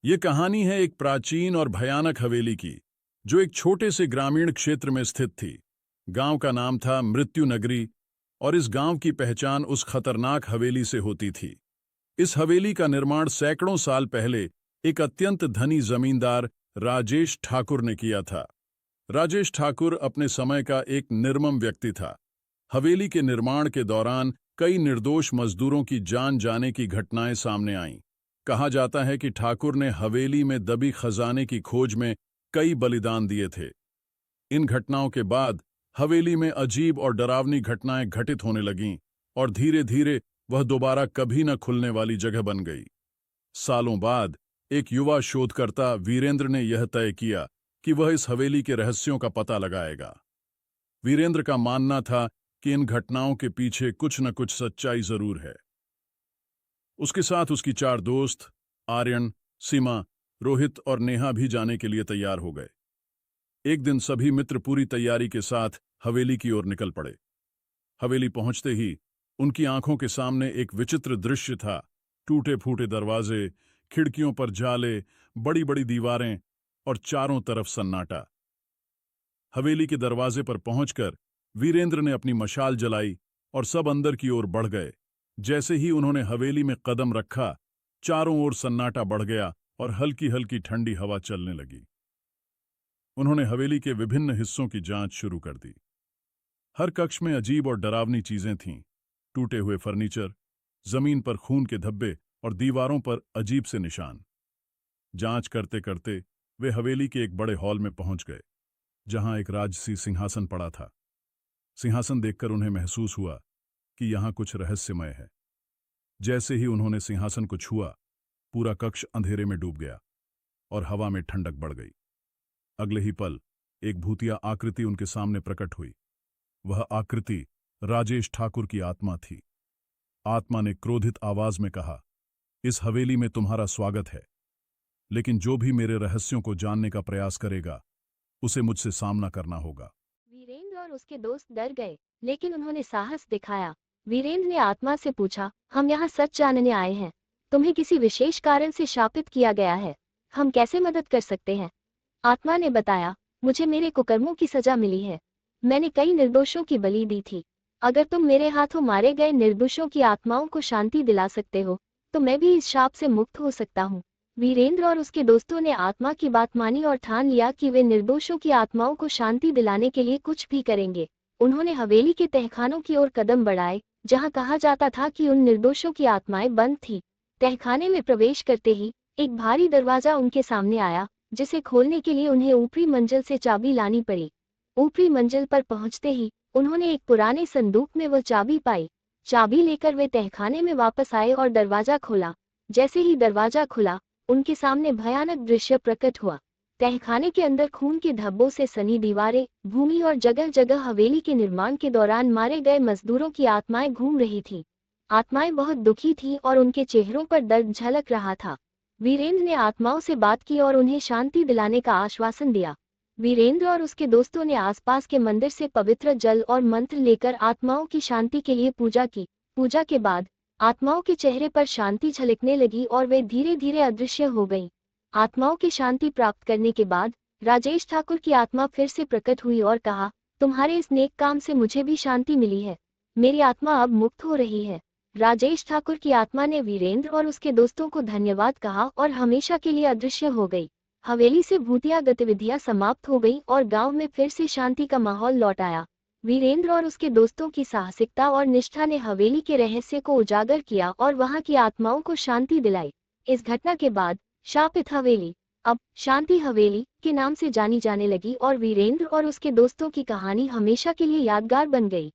ये कहानी है एक प्राचीन और भयानक हवेली की, जो एक छोटे से ग्रामीण क्षेत्र में स्थित थी। गांव का नाम था मृत्यु नगरी, और इस गांव की पहचान उस खतरनाक हवेली से होती थी। इस हवेली का निर्माण सैकड़ों साल पहले एक अत्यंत धनी जमींदार राजेश ठाकुर ने किया था। राजेश ठाकुर अपने समय का एक निर्मम व्यक्ति था। हवेली के निर्माण के दौरान कई निर्दोष मजदूरों की जान जाने की घटनाएं सामने आईं। कहा जाता है कि ठाकुर ने हवेली में दबी खजाने की खोज में कई बलिदान दिए थे। इन घटनाओं के बाद हवेली में अजीब और डरावनी घटनाएं घटित होने लगीं और धीरे धीरे वह दोबारा कभी न खुलने वाली जगह बन गई। सालों बाद एक युवा शोधकर्ता वीरेंद्र ने यह तय किया कि वह इस हवेली के रहस्यों का पता लगाएगा। वीरेंद्र का मानना था कि इन घटनाओं के पीछे कुछ न कुछ सच्चाई जरूर है। उसके साथ उसकी 4 दोस्त आर्यन, सीमा, रोहित और नेहा भी जाने के लिए तैयार हो गए। एक दिन सभी मित्र पूरी तैयारी के साथ हवेली की ओर निकल पड़े। हवेली पहुंचते ही उनकी आंखों के सामने एक विचित्र दृश्य था। टूटे फूटे दरवाजे, खिड़कियों पर जाले, बड़ी बड़ी दीवारें और चारों तरफ सन्नाटा। हवेली के दरवाजे पर पहुंचकर वीरेंद्र ने अपनी मशाल जलाई और सब अंदर की ओर बढ़ गए। जैसे ही उन्होंने हवेली में कदम रखा, चारों ओर सन्नाटा बढ़ गया और हल्की हल्की ठंडी हवा चलने लगी। उन्होंने हवेली के विभिन्न हिस्सों की जांच शुरू कर दी। हर कक्ष में अजीब और डरावनी चीजें थीं। टूटे हुए फर्नीचर, जमीन पर खून के धब्बे और दीवारों पर अजीब से निशान। जांच करते करते वे हवेली के एक बड़े हॉल में पहुंच गए, जहां एक राजसी सिंहासन पड़ा था। सिंहासन देखकर उन्हें महसूस हुआ कि यहां कुछ रहस्यमय है। जैसे ही उन्होंने सिंहासन को छुआ, पूरा कक्ष अंधेरे में डूब गया और हवा में ठंडक बढ़ गई। अगले ही पल एक भूतिया आकृति उनके सामने प्रकट हुई। वह आकृति राजेश ठाकुर की आत्मा थी। आत्मा ने क्रोधित आवाज में कहा, इस हवेली में तुम्हारा स्वागत है, लेकिन जो भी मेरे रहस्यों को जानने का प्रयास करेगा, उसे मुझसे सामना करना होगा। वीरेंद्र और उसके दोस्त डर गए, लेकिन उन्होंने साहस दिखाया। वीरेंद्र ने आत्मा से पूछा, हम यहाँ सच जानने आए हैं। तुम्हें किसी विशेष कारण से शापित किया गया है। हम कैसे मदद कर सकते हैं? आत्मा ने बताया, मुझे मेरे कुकर्मों की सजा मिली है। मैंने कई निर्दोषों की बलि दी थी। अगर तुम मेरे हाथों मारे गए निर्दोषों की आत्माओं को शांति दिला सकते हो, तो मैं भी इस शाप से मुक्त हो सकता हूँ। वीरेंद्र और उसके दोस्तों ने आत्मा की बात मानी और ठान लिया कि वे निर्दोषों की आत्माओं को शांति दिलाने के लिए कुछ भी करेंगे। उन्होंने हवेली के तहखानों की ओर कदम बढ़ाए, जहां कहा जाता था कि उन निर्दोषों की आत्माएं बंद थी। तहखाने में प्रवेश करते ही एक भारी दरवाजा उनके सामने आया, जिसे खोलने के लिए उन्हें ऊपरी मंजिल से चाबी लानी पड़ी। ऊपरी मंजिल पर पहुंचते ही उन्होंने एक पुराने संदूक में वो चाबी पाई। चाबी लेकर वे तहखाने में वापस आए और दरवाजा खोला। जैसे ही दरवाजा खुला, उनके सामने भयानक दृश्य प्रकट हुआ। तहखाने के अंदर खून के धब्बों से सनी दीवारें, भूमि और जगह जगह हवेली के निर्माण के दौरान मारे गए मजदूरों की आत्माएं घूम रही थीं। आत्माएं बहुत दुखी थीं और उनके चेहरों पर दर्द झलक रहा था। वीरेंद्र ने आत्माओं से बात की और उन्हें शांति दिलाने का आश्वासन दिया। वीरेंद्र और उसके दोस्तों ने आसपास के मंदिर से पवित्र जल और मंत्र लेकर आत्माओं की शांति के लिए पूजा की। पूजा के बाद आत्माओं के चेहरे पर शांति झलकने लगी और वे धीरे धीरे अदृश्य हो गईं। आत्माओं की शांति प्राप्त करने के बाद राजेश ठाकुर की आत्मा फिर से प्रकट हुई और कहा, तुम्हारे इस नेक काम से मुझे भी शांति मिली है। मेरी आत्मा अब मुक्त हो रही है। राजेश ठाकुर की आत्मा ने वीरेंद्र और उसके दोस्तों को धन्यवाद कहा और हमेशा के लिए अदृश्य हो गई। हवेली से भूतिया गतिविधियां समाप्त हो गई और गांव में फिर से शांति का माहौल लौट आया। वीरेंद्र और उसके दोस्तों की साहसिकता और निष्ठा ने हवेली के रहस्य को उजागर किया और वहां की आत्माओं को शांति दिलाई। इस घटना के बाद शापित हवेली अब शांति हवेली के नाम से जानी जाने लगी और वीरेंद्र और उसके दोस्तों की कहानी हमेशा के लिए यादगार बन गई।